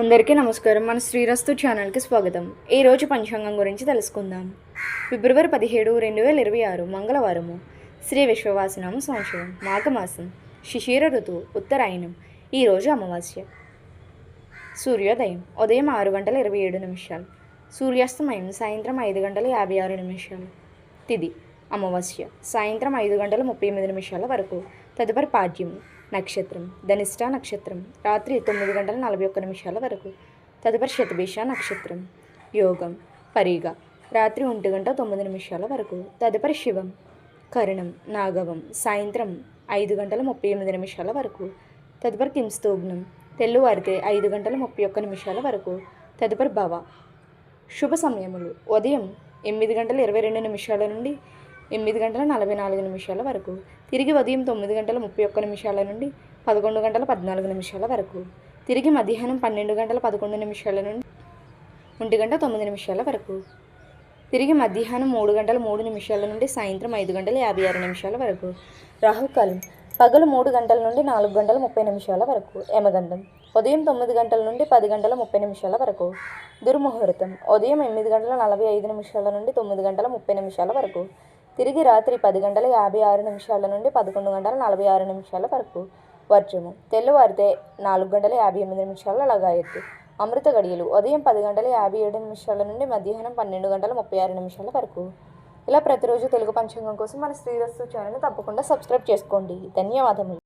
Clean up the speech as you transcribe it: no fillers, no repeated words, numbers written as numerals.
అందరికీ నమస్కారం. మన శ్రీరస్తు ఛానల్కి స్వాగతం. ఈరోజు పంచాంగం గురించి తెలుసుకుందాం. ఫిబ్రవరి 17, 2026 మంగళవారము. శ్రీ విశ్వవాసనామ సంవత్సరం, మాఘమాసం, శిశిర ఋతువు, ఉత్తరాయణం. ఈరోజు అమావాస్య. సూర్యోదయం ఉదయం 6:27. సూర్యాస్తమయం సాయంత్రం 5:56. తిథి అమావాస్య సాయంత్రం 5:38 వరకు. తదుపరి పాడ్యము. నక్షత్రం ధనిష్ట నక్షత్రం రాత్రి 9:41 వరకు. తదుపరి శతభిష నక్షత్రం. యోగం పరిగ రాత్రి 1:09 వరకు. తదుపరి శివం కరణం నాగవం సాయంత్రం 5:38 వరకు. తదుపరి కింస్తోగ్నం తెల్లువారితే 5:31 వరకు. తదుపరి భవ. శుభ సమయములు ఉదయం 8:22 నుండి 8:44 వరకు. తిరిగి ఉదయం 9:31 నుండి 11:14 వరకు. తిరిగి మధ్యాహ్నం 12:11 నుండి 1:09 వరకు. తిరిగి మధ్యాహ్నం 3:03 నుండి సాయంత్రం 5:56 వరకు. రాహుకాలం పగలు 3 గంటల నుండి 4:30 వరకు. యమగండం ఉదయం 9 గంటల నుండి 10:30 వరకు. దుర్ముహూర్తం ఉదయం 8:45 నుండి 9:30 వరకు. తిరిగి రాత్రి 10:56 నుండి 11:46 వరకు. వర్జము తెల్లవారితే 4:58 లగాయత్తు. అమృత గడియలు ఉదయం 10:57 నుండి మధ్యాహ్నం 12:36 వరకు. ఇలా ప్రతిరోజు తెలుగు పంచాంగం కోసం మన శ్రీరస్తు ఛానల్ని తప్పకుండా సబ్స్క్రైబ్ చేసుకోండి. ధన్యవాదములు.